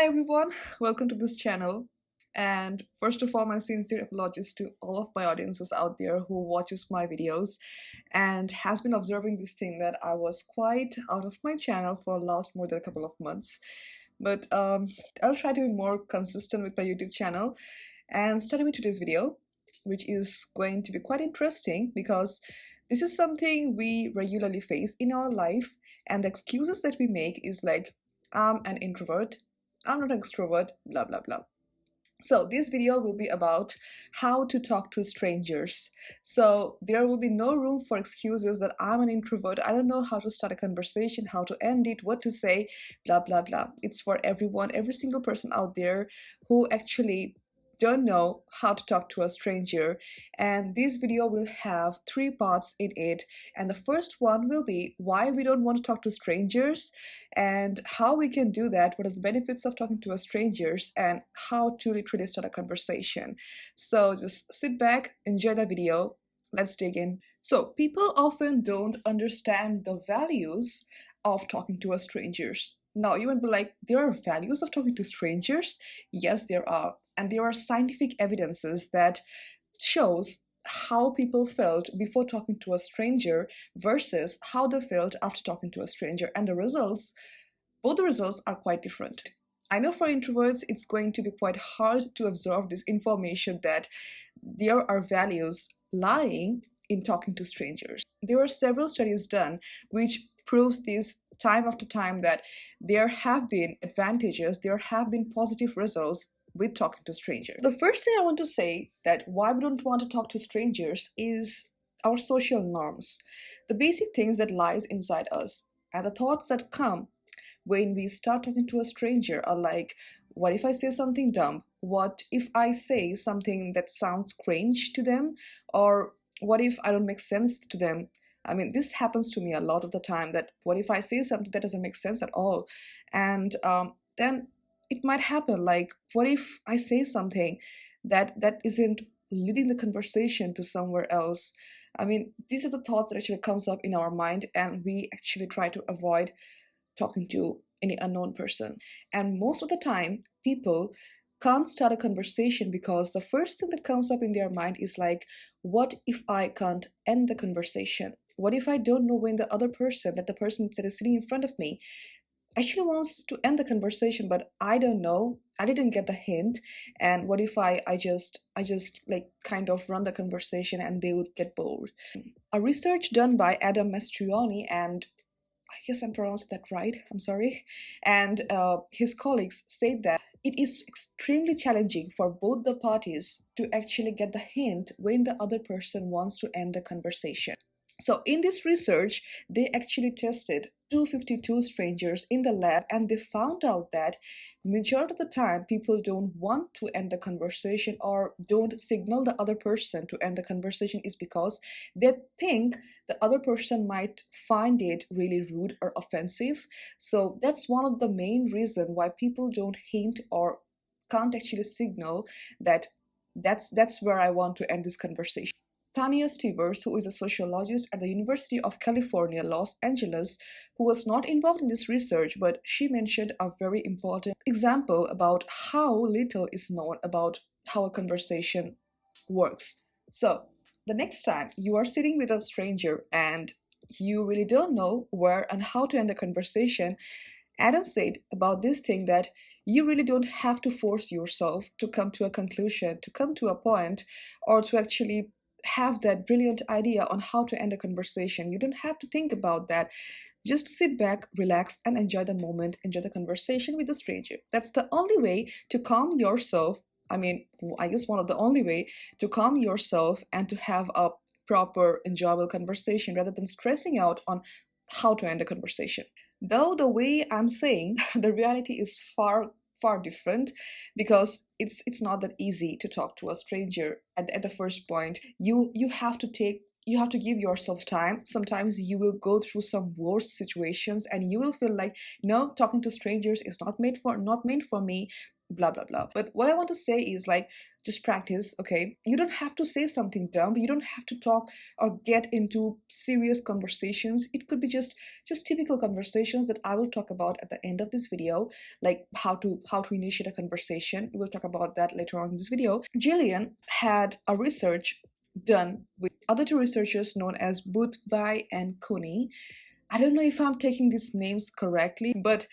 Hi everyone, welcome to this channel. And first of all, my sincere apologies to all of my audiences out there who watches my videos and has been observing this thing that I was quite out of my channel for last more than a couple of months. But I'll try to be more consistent with my YouTube channel. And starting with today's video, which is going to be quite interesting because this is something we regularly face in our life, and the excuses that we make is like, I'm an introvert, I'm not an extrovert, blah blah blah. So this video will be about how to talk to strangers. So there will be no room for excuses that I'm an introvert, I don't know how to start a conversation, how to end it, what to say, blah blah blah. It's for everyone, every single person out there who actually don't know how to talk to a stranger. And this video will have 3 parts in it, and the first one will be why we don't want to talk to strangers and how we can do that, what are the benefits of talking to a strangers, and how to literally start a conversation. So just sit back, enjoy the video, let's dig in. So people often don't understand the values of talking to a strangers. Now you might be like, there are values of talking to strangers? Yes, there are. And there are scientific evidences that shows how people felt before talking to a stranger versus how they felt after talking to a stranger, and the results, both the results are quite different. I know for introverts it's going to be quite hard to absorb this information that there are values lying in talking to strangers. There are several studies done which proves this time after time that there have been advantages, there have been positive results with talking to strangers. The first thing I want to say that why we don't want to talk to strangers is our social norms, the basic things that lies inside us, and the thoughts that come when we start talking to a stranger are like, what if I say something dumb? What if I say something that sounds cringe to them? Or what if I don't make sense to them? I mean, this happens to me a lot of the time, that what if I say something that doesn't make sense at all? And then it might happen like, what if I say something that isn't leading the conversation to somewhere else? I mean, these are the thoughts that actually comes up in our mind, and we actually try to avoid talking to any unknown person. And most of the time, people can't start a conversation because the first thing that comes up in their mind is like, what if I can't end the conversation? What if I don't know when the other person, that the person that is sitting in front of me, actually wants to end the conversation, but I don't know, I didn't get the hint? And what if I just like kind of run the conversation and they would get bored? A research done by Adam Mastriani, and I guess I'm pronouncing that right, I'm sorry, and his colleagues said that it is extremely challenging for both the parties to actually get the hint when the other person wants to end the conversation. So in this research, they actually tested 252 strangers in the lab, and they found out that majority of the time people don't want to end the conversation or don't signal the other person to end the conversation is because they think the other person might find it really rude or offensive. So that's one of the main reason why people don't hint or can't actually signal that that's where I want to end this conversation. Tanya Stevers, who is a sociologist at the University of California, Los Angeles, who was not involved in this research, but she mentioned a very important example about how little is known about how a conversation works. So, the next time you are sitting with a stranger and you really don't know where and how to end the conversation, Adam said about this thing that you really don't have to force yourself to come to a conclusion, to come to a point, or to actually have that brilliant idea on how to end a conversation. You don't have to think about that. Just sit back, relax, and enjoy the moment, enjoy the conversation with the stranger. That's the only way to calm yourself. I mean, I guess one of the only way to calm yourself and to have a proper, enjoyable conversation rather than stressing out on how to end a conversation. Though the way I'm saying, the reality is far different, because it's not that easy to talk to a stranger at the first point. You have to take, you have to give yourself time. Sometimes you will go through some worse situations and you will feel like, no, talking to strangers is not meant for me. blah blah blah. But what I want to say is like, just practice, okay? You don't have to say something dumb, you don't have to talk or get into serious conversations. It could be just typical conversations that I will talk about at the end of this video, like how to initiate a conversation. We'll talk about that later on in this video. Jillian had a research done with other two researchers known as Boothby and Cooney. I don't know if I'm taking these names correctly, but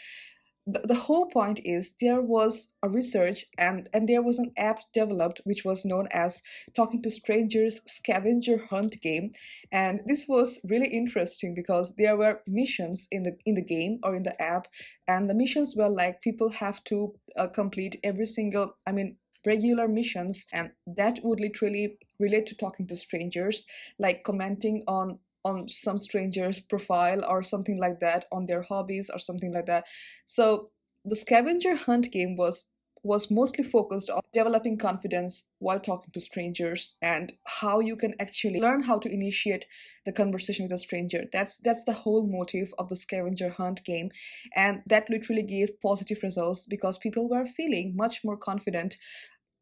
the whole point is there was a research and there was an app developed which was known as Talking to Strangers Scavenger Hunt game. And this was really interesting because there were missions in the game or in the app, and the missions were like people have to complete every single, I mean, regular missions, and that would literally relate to talking to strangers, like commenting on some stranger's profile or something like that, on their hobbies or something like that. So the scavenger hunt game was mostly focused on developing confidence while talking to strangers and how you can actually learn how to initiate the conversation with a stranger. That's the whole motive of the scavenger hunt game, and that literally gave positive results because people were feeling much more confident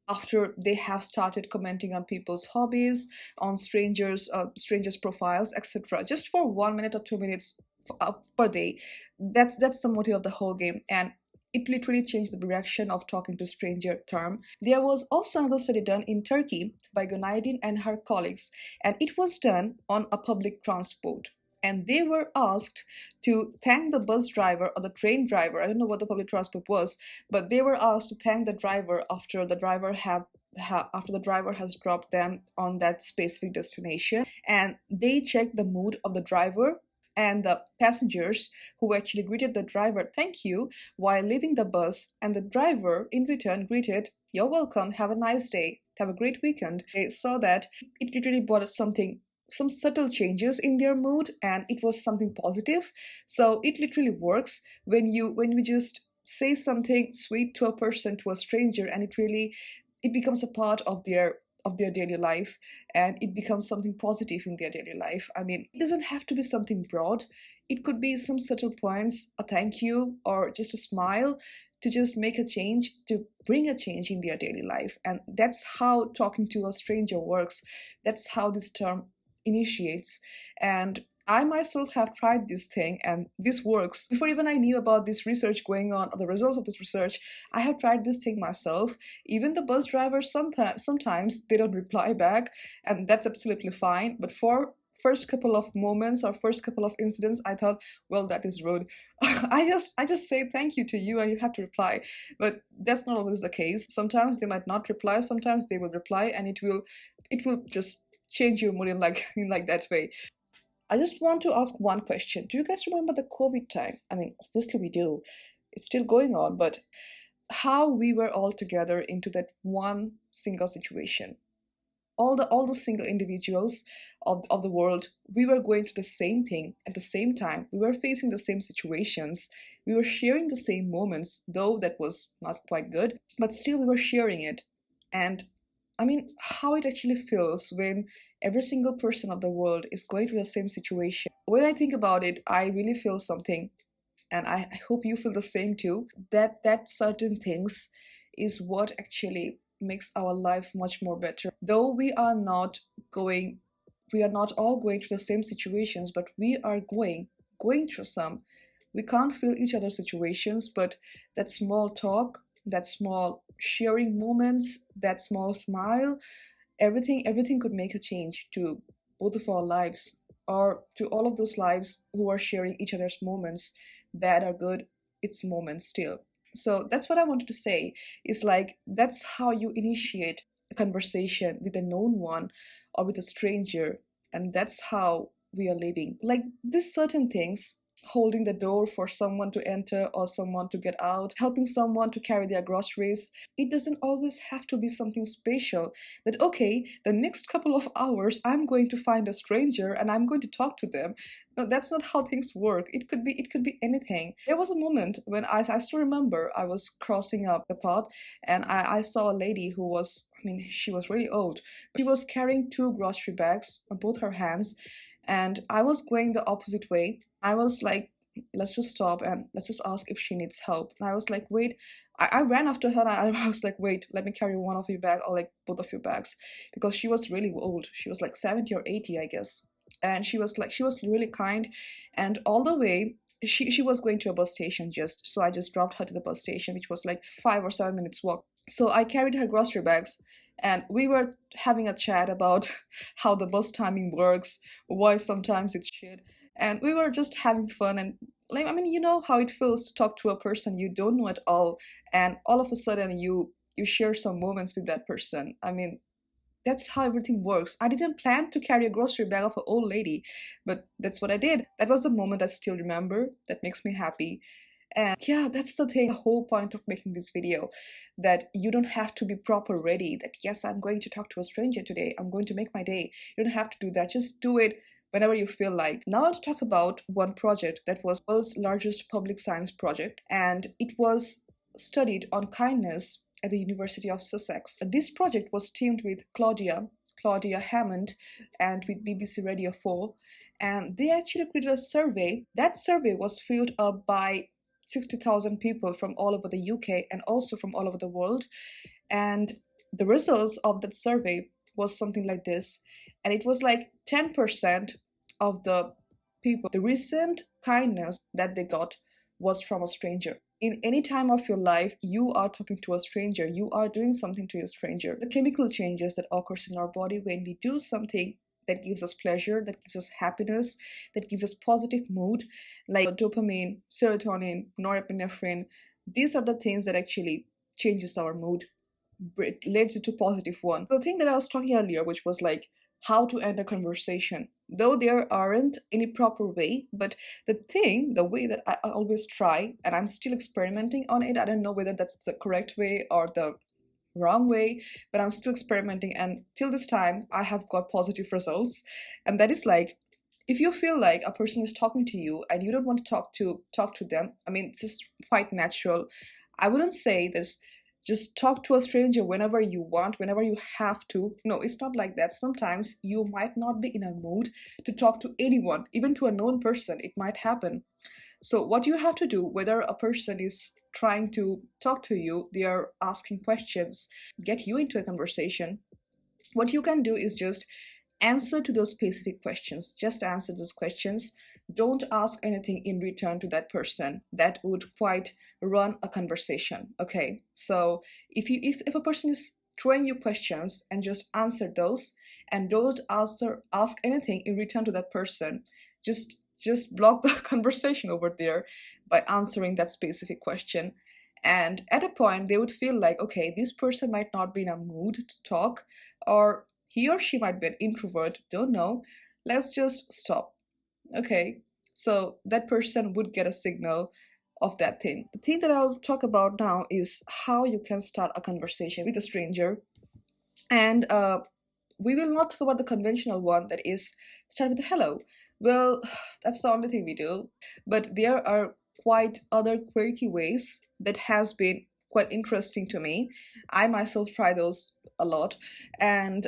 after they have started commenting on people's hobbies, on strangers profiles, etc., just for 1 minute or 2 minutes per day. That's the motive of the whole game, and it literally changed the direction of talking to stranger term. There was also another study done in Turkey by Gunaydin and her colleagues, and it was done on a public transport. And they were asked to thank the bus driver or the train driver. I don't know what the public transport was, but they were asked to thank the driver after the after the driver has dropped them on that specific destination. And they checked the mood of the driver and the passengers who actually greeted the driver thank you while leaving the bus, and the driver in return greeted, "You're welcome, have a nice day, have a great weekend." They saw that it literally brought something, some subtle changes in their mood, and it was something positive. So it literally works when you just say something sweet to a person, to a stranger, and it becomes a part of their daily life, and it becomes something positive in their daily life. I mean, it doesn't have to be something broad. It could be some subtle points, a thank you or just a smile, to just make a change, to bring a change in their daily life. And that's how talking to a stranger works. That's how this term initiates. And I myself have tried this thing and this works. Before even I knew about this research going on or the results of this research, I have tried this thing myself. Even the bus drivers sometimes they don't reply back, and that's absolutely fine. But for first couple of moments or first couple of incidents, I thought, well, that is rude. I just say thank you to you and you have to reply. But that's not always the case. Sometimes they might not reply, sometimes they will reply, and it will just change your mood in like in like that way. I just want to ask one question. Do you guys remember the COVID time? I mean, obviously we do. It's still going on, but how we were all together into that one single situation. All the single individuals of the world, we were going through the same thing at the same time. We were facing the same situations. We were sharing the same moments, though that was not quite good, but still we were sharing it. And I mean, how it actually feels when every single person of the world is going through the same situation. When I think about it, I really feel something, and I hope you feel the same too. That certain things is what actually makes our life much more better. Though we are not all going through the same situations, but we are going through some. We can't feel each other's situations, but that small talk, that small sharing moments, that small smile, everything could make a change to both of our lives, or to all of those lives who are sharing each other's moments, bad or good, it's moments still. So that's what I wanted to say, is like, that's how you initiate a conversation with a known one or with a stranger. And that's how we are living, like these certain things, holding the door for someone to enter or someone to get out, helping someone to carry their groceries. It doesn't always have to be something special, that okay, the next couple of hours I'm going to find a stranger and I'm going to talk to them. No, that's not how things work. It could be anything. There was a moment when I still remember, I was crossing up the path, and I saw a lady who was, I mean, she was really old. She was carrying two grocery bags on both her hands, and I was going the opposite way. I was like let's just stop and let's just ask if she needs help. And I was like, wait, I ran after her and I was like, wait, let me carry one of your bag or like both of your bags, because she was really old. She was like 70 or 80, I guess. And she was really kind. And all the way, she was going to a bus station just, so I just dropped her to the bus station, which was like 5 or 7 minutes walk. So I carried her grocery bags and we were having a chat about how the bus timing works, why sometimes it's shit. And we were just having fun and like, I mean, you know how it feels to talk to a person you don't know at all, and all of a sudden you share some moments with that person. I mean, that's how everything works. I didn't plan to carry a grocery bag of an old lady, but that's what I did. That was the moment I still remember. That makes me happy. And yeah, that's the thing, the whole point of making this video, that you don't have to be proper ready, that yes, I'm going to talk to a stranger today, I'm going to make my day. You don't have to do that. Just do it whenever you feel like. Now I want to talk about one project that was the world's largest public science project, and it was studied on kindness at the University of Sussex. This project was teamed with Claudia Hammond, and with BBC Radio 4, and they actually created a survey. That survey was filled up by 60,000 people from all over the UK and also from all over the world. And the results of that survey was something like this. And it was like 10% of the people, the recent kindness that they got was from a stranger. In any time of your life, you are talking to a stranger, you are doing something to a stranger. The chemical changes that occurs in our body when we do something that gives us pleasure, that gives us happiness, that gives us positive mood, like dopamine, serotonin, norepinephrine. These are the things that actually changes our mood, leads it to positive one. The thing that I was talking earlier, which was like how to end a conversation, though there aren't any proper way, but the way that I always try, and I'm still experimenting on it. I don't know whether that's the correct way or the wrong way, but I'm still experimenting, and till this time I have got positive results. And that is like, if you feel like a person is talking to you and you don't want to talk to them, I mean, this is quite natural. I wouldn't say this, just talk to a stranger whenever you want, whenever you have to. No, it's not like that. Sometimes you might not be in a mood to talk to anyone, even to a known person. It might happen. So what you have to do, whether a person is trying to talk to you, they are asking questions, get you into a conversation, what you can do is just answer to those specific questions. Just answer those questions. Don't ask anything in return to that person. That would quite run a conversation. Okay. So if a person is throwing you questions, and just answer those, and don't ask anything in return to that person, just block the conversation over there by answering that specific question. And at a point they would feel like, okay, this person might not be in a mood to talk, or he or she might be an introvert, don't know. Let's just stop. Okay. So that person would get a signal of that thing. The thing that I'll talk about now is how you can start a conversation with a stranger. And we will not talk about the conventional one, that is start with hello. Well, that's the only thing we do. But there are quite other quirky ways that has been quite interesting to me. I myself try those a lot. And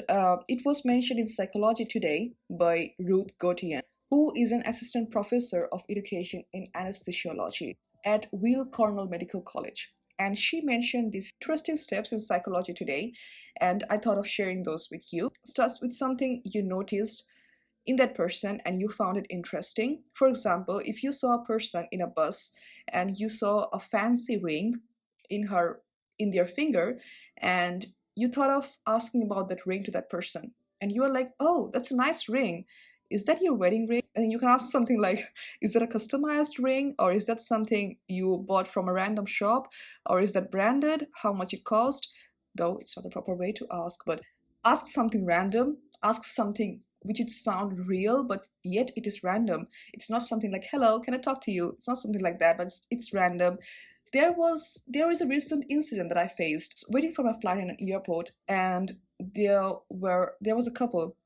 it was mentioned in Psychology Today by Ruth Gautier, who is an assistant professor of education in anesthesiology at Weill Cornell Medical College. And she mentioned these interesting steps in Psychology Today, and I thought of sharing those with you. Starts with something you noticed in that person and you found it interesting. For example, if you saw a person in a bus and you saw a fancy ring in her in their finger, and you thought of asking about that ring to that person, and you were like, oh, that's a nice ring, is that your wedding ring? And you can ask something like, is that a customized ring, or is that something you bought from a random shop, or is that branded, how much it cost? Though it's not the proper way to ask, but ask something random, ask something which would sound real, but yet it is random. It's not something like, hello, can I talk to you? It's not something like that, but it's random. There is a recent incident that I faced waiting for my flight in an airport, and there was a couple,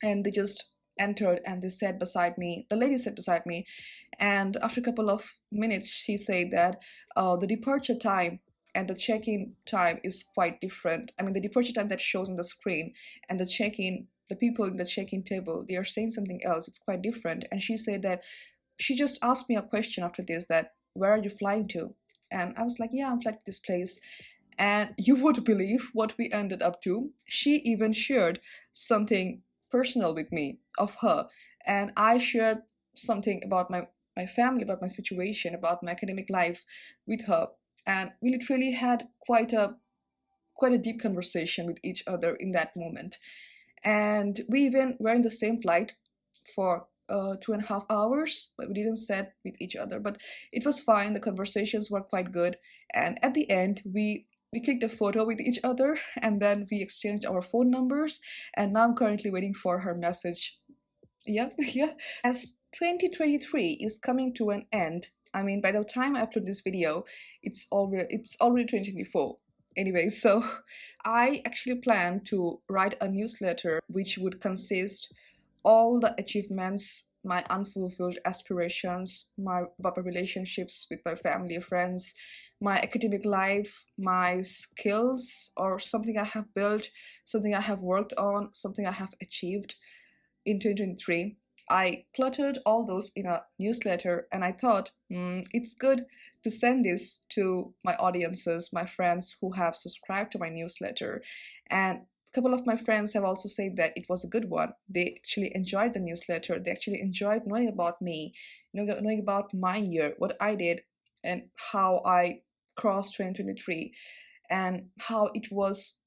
and they just entered, and they sat beside me. The lady sat beside me, and after a couple of minutes, she said that the departure time and the check-in time is quite different. I mean, the departure time that shows on the screen and the check-in, the people in the check-in table, they are saying something else. It's quite different. And she said that she just asked me a question after this, that where are you flying to? And I was like, yeah, I'm flying to this place. And you would believe what we ended up to. She even shared something personal with me of her, and I shared something about my family, about my situation, about my academic life with her. And we literally had quite a deep conversation with each other in that moment. And we even were in the same flight for 2.5 hours, but we didn't sit with each other. But it was fine. The conversations were quite good, and at the end, we clicked a photo with each other, and then we exchanged our phone numbers. And now I'm currently waiting for her message. Yeah, yeah. As 2023 is coming to an end, I mean, by the time I upload this video, it's already 2024. Anyway, so I actually plan to write a newsletter which would consist all the achievements, my unfulfilled aspirations, my about relationships with my family, friends, my academic life, my skills, or something I have built, something I have worked on, something I have achieved in 2023. I cluttered all those in a newsletter, and I thought, it's good to send this to my audiences, my friends who have subscribed to my newsletter. And a couple of my friends have also said that it was a good one. They actually enjoyed the newsletter. They actually enjoyed knowing about me, knowing about my year, what I did, and how I crossed 2023, and how it was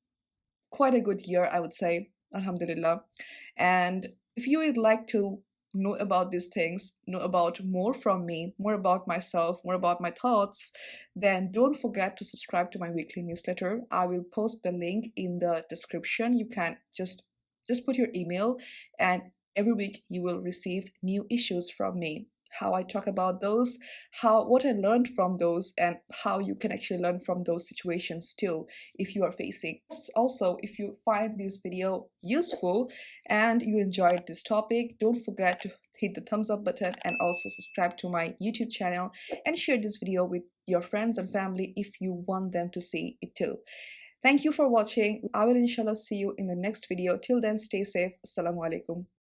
quite a good year, I would say. Alhamdulillah. And if you would like to know about these things, know about more from me, more about myself, more about my thoughts, then don't forget to subscribe to my weekly newsletter. I will post the link in the description. You can just put your email, and every week you will receive new issues from me. How I talk about those, how what I learned from those, and how you can actually learn from those situations too if you are facing. Also, if you find this video useful and you enjoyed this topic, don't forget to hit the thumbs up button and also subscribe to my YouTube channel, and share this video with your friends and family if you want them to see it too. Thank you for watching. I will inshallah see you in the next video. Till then, stay safe. Assalamu alaikum.